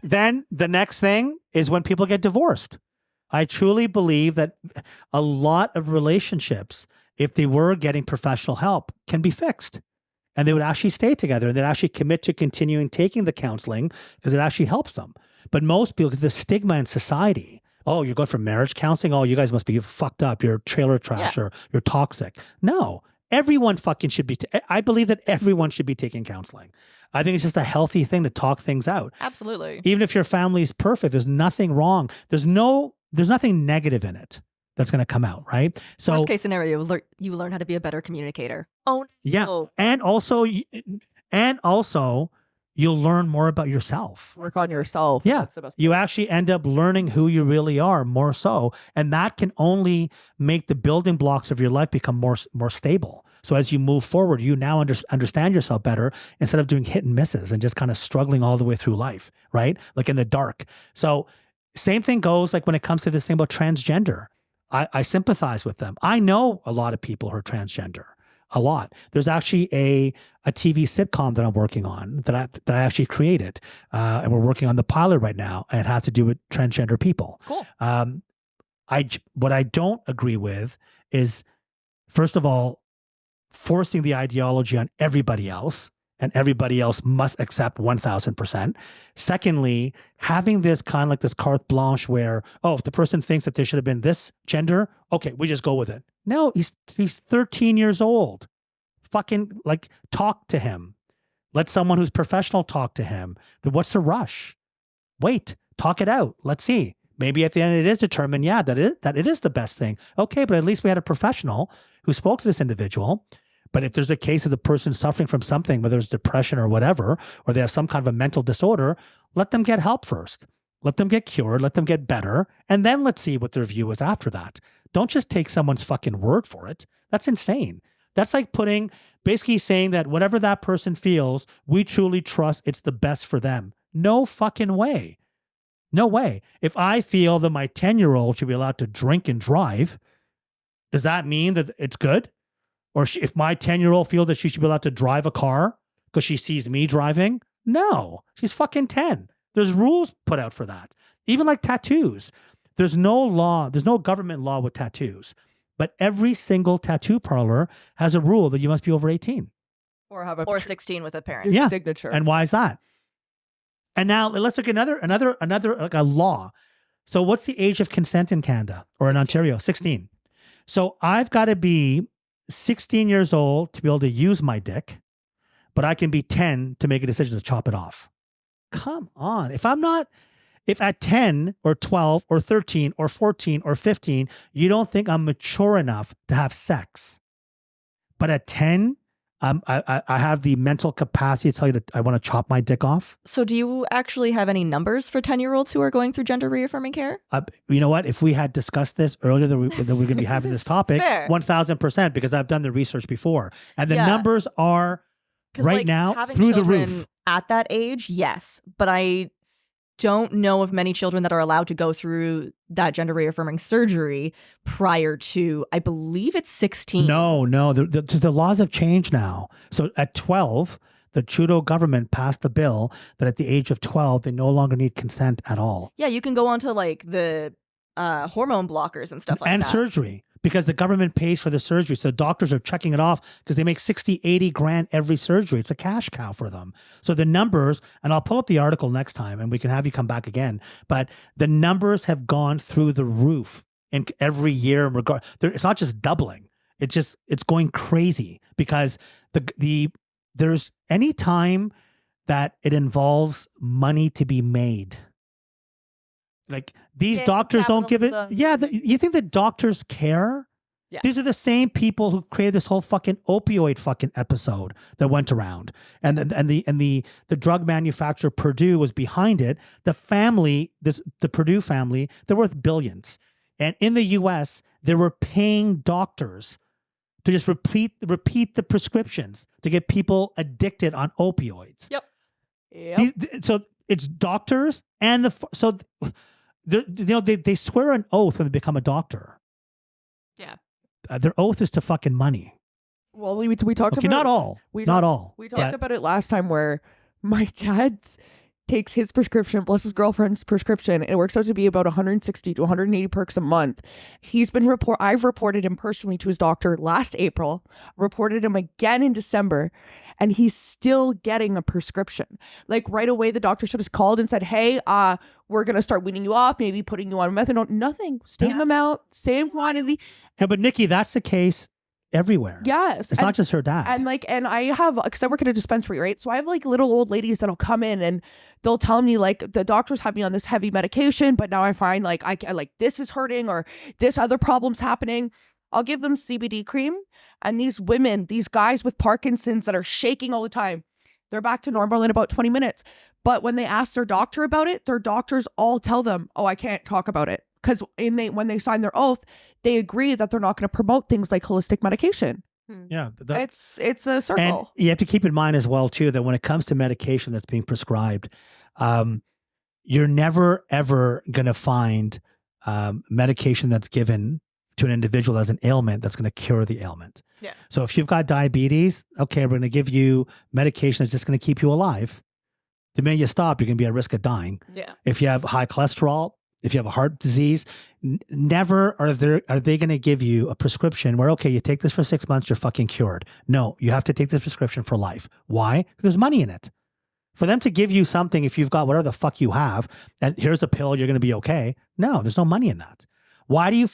Then the next thing is when people get divorced. I truly believe that a lot of relationships, if they were getting professional help, can be fixed. And they would actually stay together and they'd actually commit to continuing taking the counseling because it actually helps them. But most people, the stigma in society, oh, you're going for marriage counseling? Oh, you guys must be fucked up. You're trailer trash or you're toxic. No, everyone fucking should be. I believe that everyone should be taking counseling. I think it's just a healthy thing to talk things out. Absolutely. Even if your family is perfect, there's nothing wrong. There's nothing negative in it that's going to come out, right? So worst case scenario, you learn how to be a better communicator. Oh, yeah. no. And also you'll learn more about yourself. Work on yourself. Yeah. That's the best You part. actually end up learning who you really are more so. And that can only make the building blocks of your life become more stable. So as you move forward, you now understand yourself better instead of doing hit and misses and just kind of struggling all the way through life, right? Like in the dark. So same thing goes like when it comes to this thing about transgender. I sympathize with them. I know a lot of people who are transgender. A lot. There's actually a TV sitcom that I'm working on that I actually created, and we're working on the pilot right now, and it has to do with transgender people. Cool. What I don't agree with is, first of all, forcing the ideology on everybody else, and everybody else must accept 1,000%. Secondly, having this kind of like this carte blanche where, oh, if the person thinks that there should have been this gender, okay, we just go with it. No, he's 13 years old. Fucking like talk to him. Let someone who's professional talk to him. What's the rush? Wait, talk it out. Let's see. Maybe at the end it is determined, yeah, that it is the best thing. Okay, but at least we had a professional who spoke to this individual. But if there's a case of the person suffering from something, whether it's depression or whatever, or they have some kind of a mental disorder, let them get help first. Let them get cured, let them get better, and then let's see what their view is after that. Don't just take someone's fucking word for it. That's insane. That's like basically saying that whatever that person feels, we truly trust it's the best for them. No fucking way. No way. If I feel that my 10-year-old should be allowed to drink and drive, does that mean that it's good? Or if my 10-year-old feels that she should be allowed to drive a car because she sees me driving? No, she's fucking 10. There's rules put out for that. Even like tattoos. There's no law, there's no government law with tattoos. But every single tattoo parlor has a rule that you must be over 18. Or 16 with a parent. Yeah. Signature. And why is that? And now let's look at another like a law. So what's the age of consent in Canada or in Ontario? 16. So I've got to be 16 years old to be able to use my dick, but I can be 10 to make a decision to chop it off. Come on. If at 10 or 12 or 13 or 14 or 15, you don't think I'm mature enough to have sex, but at 10, I have the mental capacity to tell you that I want to chop my dick off. So do you actually have any numbers for 10-year-olds who are going through gender reaffirming care? You know what? If we had discussed this earlier that we're going to be having this topic, 1,000%, because I've done the research before. And the numbers are right now through the roof. At that age, yes. But I don't know of many children that are allowed to go through that gender reaffirming surgery prior to, I believe it's 16. No. The laws have changed now. So at 12, the Trudeau government passed the bill that at the age of 12, they no longer need consent at all. Yeah, you can go on to like the hormone blockers and stuff like that. And surgery, because the government pays for the surgery. So doctors are checking it off because they make 60, 80 grand every surgery. It's a cash cow for them. So the numbers, and I'll pull up the article next time and we can have you come back again, but the numbers have gone through the roof in every year. It's not just doubling. It's going crazy because there's any time that it involves money to be made. Like these doctors don't give it. Yeah. You think that doctors care? Yeah. These are the same people who created this whole fucking opioid fucking episode that went around. And the drug manufacturer Purdue was behind it. The Purdue family, they're worth billions. And in the US, they were paying doctors to just repeat the prescriptions to get people addicted on opioids. Yep. So it's doctors and they swear an oath when they become a doctor. Yeah. Their oath is to fucking money. Well, we talked about not all. We talked about it last time where my dad's takes his prescription plus his girlfriend's prescription. It works out to be about 160 to 180 perks a month. I've reported him personally to his doctor last April, reported him again in December, and he's still getting a prescription. Like right away, the doctor should have called and said, hey, we're going to start weaning you off, maybe putting you on methadone. Nothing. Same amount, same quantity. Yeah, but Nikki, that's the case everywhere. Yes. It's not just her dad. And I have, because I work at a dispensary, right? So I have like little old ladies that'll come in and they'll tell me like, the doctors have me on this heavy medication, but now I find like I like this is hurting or this other problem's happening. I'll give them CBD cream, and these women, these guys with Parkinson's that are shaking all the time, they're back to normal in about 20 minutes. But when they ask their doctor about it, their doctors all tell them, oh, I can't talk about it. Because when they sign their oath, they agree that they're not going to promote things like holistic medication. Yeah. It's a circle. And you have to keep in mind as well, too, that when it comes to medication that's being prescribed, you're never, ever going to find medication that's given to an individual as an ailment that's going to cure the ailment. Yeah. So if you've got diabetes, okay, we're going to give you medication that's just going to keep you alive. The minute you stop, you're going to be at risk of dying. Yeah. If you have high cholesterol, if you have a heart disease, never are they going to give you a prescription where, okay, you take this for 6 months, you're fucking cured. No, you have to take this prescription for life. Why? Because there's money in it. For them to give you something, if you've got whatever the fuck you have, and here's a pill, you're going to be okay. No, there's no money in that. Why do you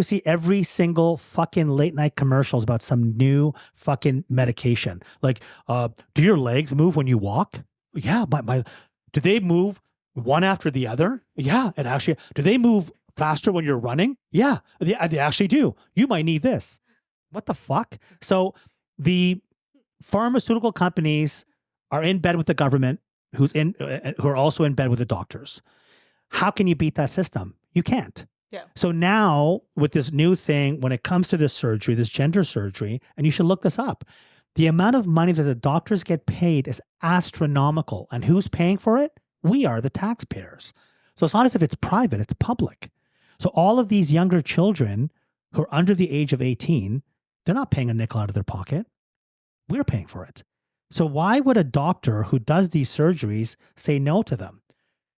see every single fucking late night commercials about some new fucking medication? Like, do your legs move when you walk? Yeah, but do they move one after the other? Yeah, it actually, do they move faster when you're running? Yeah, they actually do. You might need this. What the fuck? So the pharmaceutical companies are in bed with the government, who are also in bed with the doctors. How can you beat that system? You can't. Yeah. So now with this new thing, when it comes to this surgery, this gender surgery, and you should look this up, the amount of money that the doctors get paid is astronomical. And who's paying for it? We are, the taxpayers. So it's not as if it's private, it's public. So all of these younger children who are under the age of 18, they're not paying a nickel out of their pocket. We're paying for it. So why would a doctor who does these surgeries say no to them?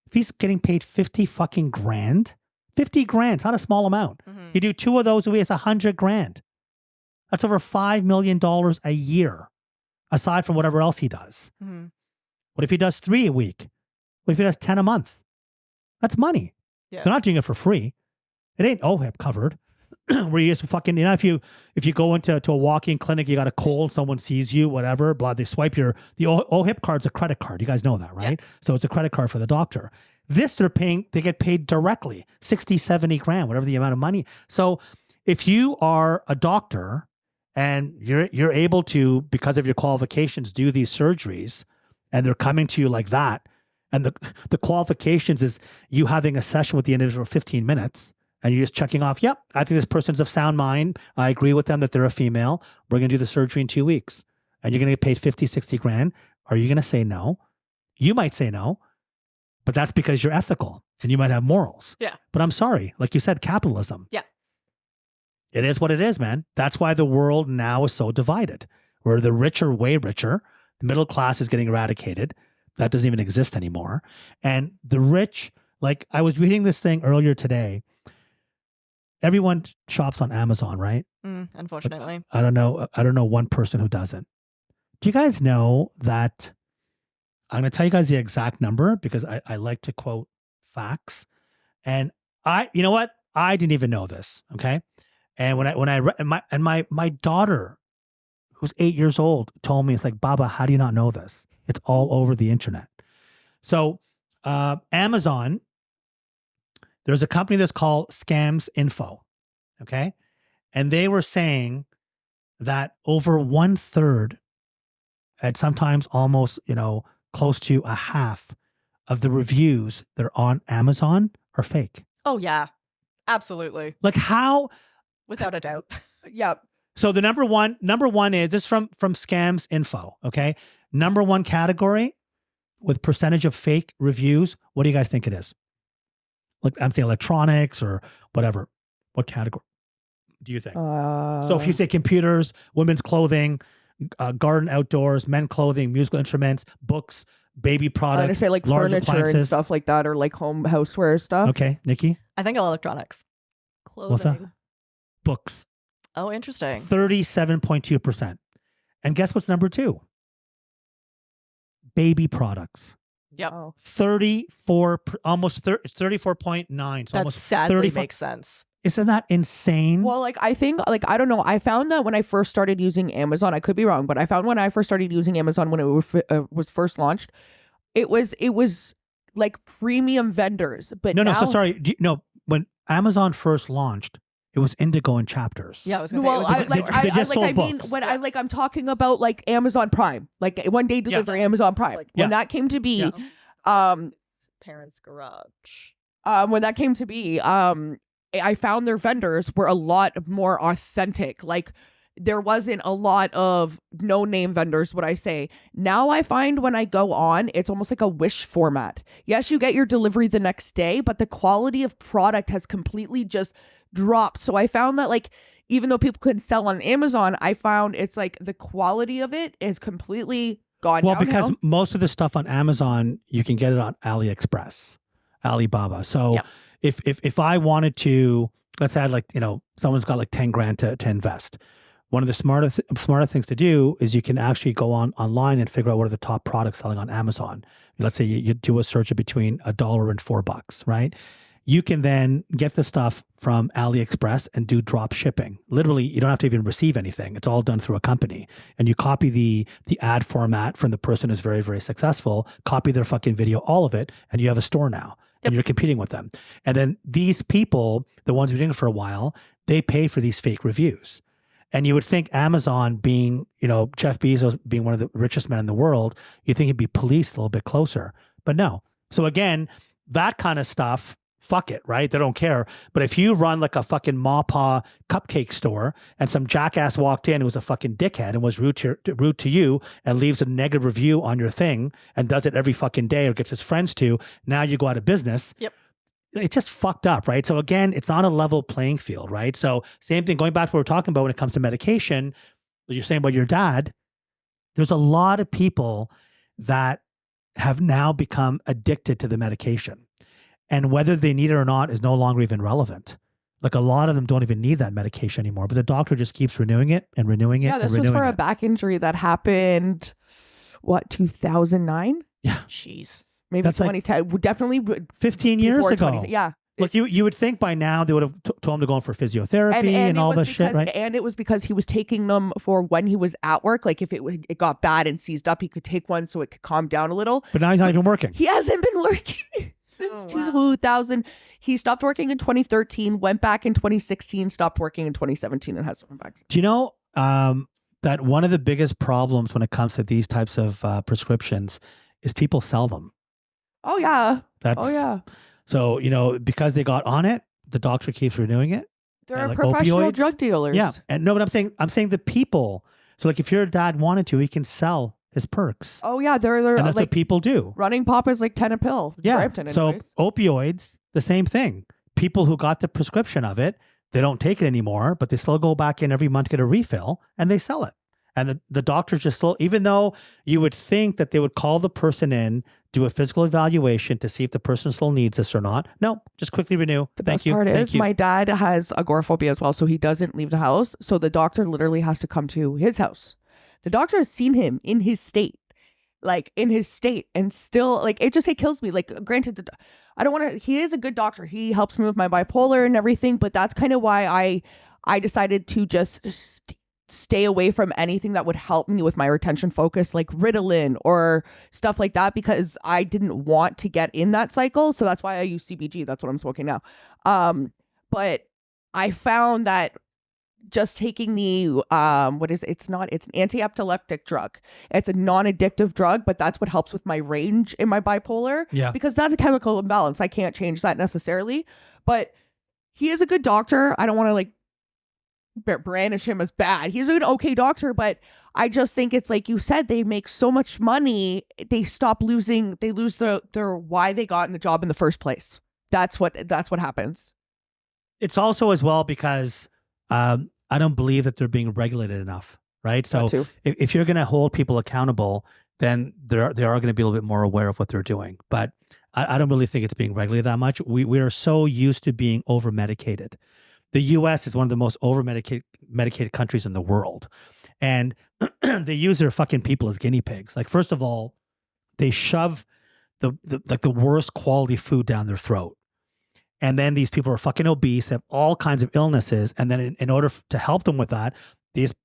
If he's getting paid 50 fucking grand, 50 grand, it's not a small amount. Mm-hmm. You do 2 of those a week, it's 100 grand. That's over $5 million a year, aside from whatever else he does. Mm-hmm. What if he does 3 a week? What if he does 10 a month? That's money. Yeah. They're not doing it for free. It ain't OHIP covered. Where you just fucking, if you go into a walk-in clinic, you got a cold, someone sees you, whatever, blah, they swipe the OHIP card's a credit card. You guys know that, right? Yeah. So it's a credit card for the doctor. This they get paid directly, 60, 70 grand, whatever the amount of money. So if you are a doctor and you're able to, because of your qualifications, do these surgeries, and they're coming to you like that, and the qualifications is you having a session with the individual for 15 minutes, and you're just checking off, yep, I think this person's of sound mind. I agree with them that they're a female. We're going to do the surgery in 2 weeks. And you're going to get paid 50, 60 grand. Are you going to say no? You might say no, but that's because you're ethical and you might have morals. Yeah. But I'm sorry, like you said, capitalism. Yeah. It is what it is, man. That's why the world now is so divided, where the rich are way richer. The middle class is getting eradicated. That doesn't even exist anymore. And the rich, like I was reading this thing earlier today. Everyone shops on Amazon, right? Unfortunately. I don't know one person who doesn't. Do you guys know that? I'm going to tell you guys the exact number because I like to quote facts. And you know what? I didn't even know this. Okay. And when I read, my daughter, who's 8 years old, told me, it's like, Baba, how do you not know this? It's all over the internet. So Amazon, there's a company that's called Scams Info, okay? And they were saying that over 1/3, and sometimes almost, close to a half of the reviews that are on Amazon are fake. Oh, yeah. Absolutely. Like how? Without a doubt. Yep. So the number one is this from Scams Info, okay? Number one category with percentage of fake reviews. What do you guys think it is? Like I'm saying electronics or whatever. What category do you think? So if you say computers, women's clothing, garden, outdoors, men clothing, musical instruments, books, baby I'm products, gonna say like large furniture appliances. and stuff like that, or like home houseware stuff. Okay, Nikki, I think electronics. Clothing. what's that? Books, Oh, interesting. 37.2%. And guess what's number 2? Baby products. Yep. Oh. 34, almost 30, it's 34.9. So That almost sadly 35. makes sense. Isn't that insane? Well, like I think, like I don't know. I found that when I first started using Amazon, I could be wrong, but I found when I first started using Amazon when it was first launched, it was like premium vendors. But no, now, so sorry. No, when Amazon first launched, it was Indigo in chapters. Yeah, I was gonna Well, say I it was they just sold mean, books. when I'm talking about like Amazon Prime, like one day delivery, Amazon Prime. Like- When that came to be, parents' garage. when that came to be, I found their vendors were a lot more authentic. Like there wasn't a lot of no-name vendors, would I say. Now I find when I go on, it's almost like a Wish format. Yes, you get your delivery the next day, but the quality of product has completely just dropped. So I found that like, even though people could sell on Amazon, I found it's like the quality of it is completely gone Well, downhill. because most of the stuff on Amazon, you can get it on AliExpress, Alibaba. So Yep. if I wanted to, let's say like, someone's got like 10 grand to invest. One of the smarter things to do is you can actually go online and figure out what are the top products selling on Amazon. Let's say you do a search of between $1 and $4, right? You can then get the stuff from AliExpress and do drop shipping. Literally, you don't have to even receive anything. It's all done through a company. And you copy the ad format from the person who's very, very successful, copy their fucking video, all of it, and you have a store now. And you're competing with them. And then these people, the ones who've been doing it for a while, they pay for these fake reviews. And you would think Amazon being, Jeff Bezos being one of the richest men in the world, you think he'd be policed a little bit closer. But no. So again, that kind of stuff, fuck it, right? They don't care. But if you run like a fucking Maw cupcake store and some jackass walked in who was a fucking dickhead and was rude to you and leaves a negative review on your thing and does it every fucking day or gets his friends to, now you go out of business. Yep. It's just fucked up, right? So again, it's not a level playing field, right? So same thing, going back to what we're talking about when it comes to medication, you're saying about your dad, there's a lot of people that have now become addicted to the medication. And whether they need it or not is no longer even relevant. Like a lot of them don't even need that medication anymore, but the doctor just keeps renewing it and renewing it. Yeah, this and was renewing for a it. back injury that happened, 2009? Yeah. Jeez. Maybe That's like 2010. Definitely 15 years before ago. 2010. Yeah. Like you would think by now they would have told him to go in for physiotherapy and it all was this shit, right? And it was because he was taking them for when he was at work. Like if it got bad and seized up, he could take one so it could calm down a little. But now he's not even working. He hasn't been working since 2000. He stopped working in 2013, went back in 2016, stopped working in 2017, and has went back. Do you know that one of the biggest problems when it comes to these types of prescriptions is people sell them? Oh yeah. That's, Oh yeah. So, because they got on it, the doctor keeps renewing it. They're like professional opioids. drug dealers. Yeah. And no, but I'm saying the people. So like if your dad wanted to, he can sell his perks. Oh yeah. They're And that's like what people do. running pop is like 10 a pill. Yeah. Brampton, So anyways. opioids, the same thing. People who got the prescription of it, they don't take it anymore, but they still go back in every month to get a refill and they sell it. And the doctors just still, even though you would think that they would call the person in, do a physical evaluation to see if the person still needs this or not. No, just quickly renew. The Thank best you. part Thank is you. my dad has agoraphobia as well, so he doesn't leave the house. So the doctor literally has to come to his house. The doctor has seen him in his state, and still, like, it kills me. Like, granted, I don't want to. He is a good doctor. He helps me with my bipolar and everything, but that's kind of why I decided to just stay away from anything that would help me with my retention focus, like Ritalin or stuff like that, because I didn't want to get in that cycle. So that's why I use CBG. That's what I'm smoking now. But I found that just taking the it's an anti-epileptic drug. It's a non-addictive drug, but that's what helps with my range in my bipolar. Yeah. Because that's a chemical imbalance. I can't change that necessarily. But he is a good doctor. I don't want to like brandish him as bad. He's an okay doctor, but I just think it's like you said, they make so much money, they lose their why they got in the job in the first place. That's what happens. It's also as well because I don't believe that they're being regulated enough. right? So too. if you're going to hold people accountable, then they are going to be a little bit more aware of what they're doing. But I don't really think it's being regulated that much. We are so used to being over medicated. The U.S. is one of the most over medicated countries in the world, and they use their fucking people as guinea pigs. Like, first of all, they shove the worst quality food down their throat. And then these people are fucking obese, have all kinds of illnesses. And then in order to help them with that,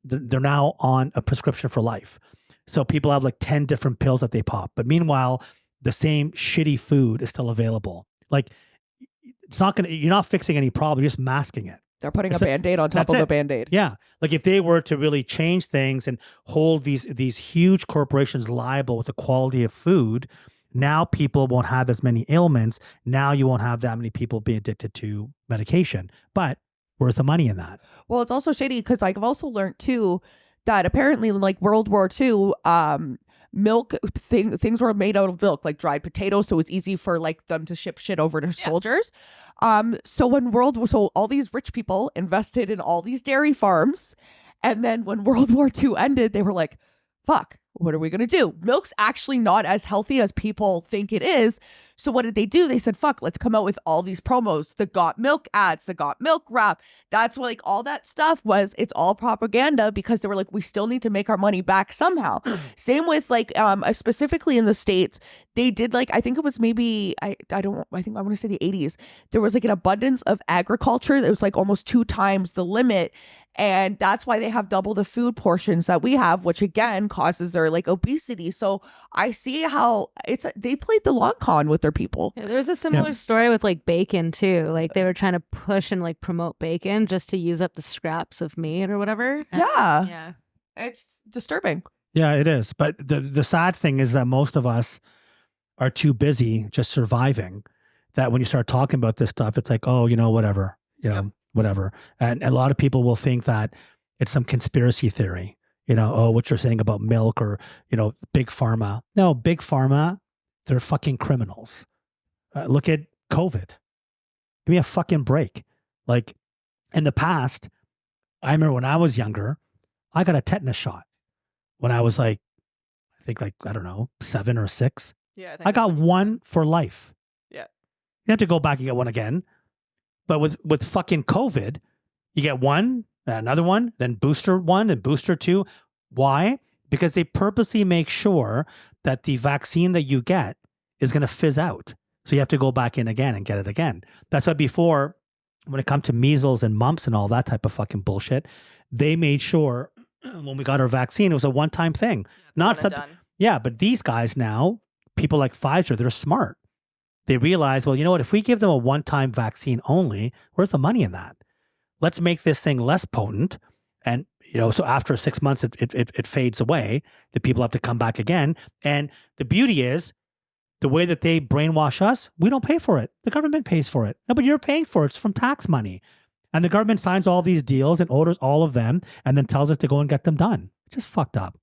they're now on a prescription for life. So people have like 10 different pills that they pop. But meanwhile, the same shitty food is still available. Like, you're not fixing any problem. You're just masking it. They're putting a Band-Aid on top of a Band-Aid. Yeah. Like, if they were to really change things and hold these huge corporations liable with the quality of food, now people won't have as many ailments. Now you won't have that many people being addicted to medication. But where's the money in that? Well, it's also shady because like I've also learned too that apparently in like World War II, milk things were made out of milk, like dried potatoes, so it's easy for like them to ship shit over to soldiers. So all these rich people invested in all these dairy farms, and then when World War II ended, they were like, fuck, what are we going to do? Milk's actually not as healthy as people think it is. So what did they do? They said, fuck, let's come out with all these promos, the Got Milk ads, the Got Milk wrap. That's what, like, all that stuff was, it's all propaganda because they were like, we still need to make our money back somehow. Same with like, specifically in the States, they did like, I think it was maybe, I want to say the 80s. There was like an abundance of agriculture. It was like almost 2 times the limit. And that's why they have double the food portions that we have, which again causes their like obesity. So I see how they played the long con with their people. Yeah, there's a similar story with like bacon too. Like they were trying to push and like promote bacon just to use up the scraps of meat or whatever. Yeah. It's disturbing. Yeah, it is. But the sad thing is that most of us are too busy just surviving, that when you start talking about this stuff, it's like, oh, whatever, whatever. And a lot of people will think that it's some conspiracy theory, what you're saying about milk or, big pharma. No, big pharma, they're fucking criminals. Look at COVID. Give me a fucking break. Like, in the past, I remember when I was younger, I got a tetanus shot when I was like, I think like, I don't know, 7 or 6. Yeah, I got one for life. Yeah. You have to go back and get one again. But with fucking COVID, you get one, another one, then booster 1 and booster 2. Why? Because they purposely make sure that the vaccine that you get is going to fizz out. So you have to go back in again and get it again. That's why before, when it comes to measles and mumps and all that type of fucking bullshit, they made sure when we got our vaccine, it was a one-time thing. Not something. Yeah, but these guys now, people like Pfizer, they're smart. They realize, well, you know what? If we give them a one-time vaccine only, where's the money in that? Let's make this thing less potent. And, so after 6 months, it fades away. The people have to come back again. And the beauty is, the way that they brainwash us, we don't pay for it. The government pays for it. No, but you're paying for it. It's from tax money. And the government signs all these deals and orders all of them and then tells us to go and get them done. It's just fucked up.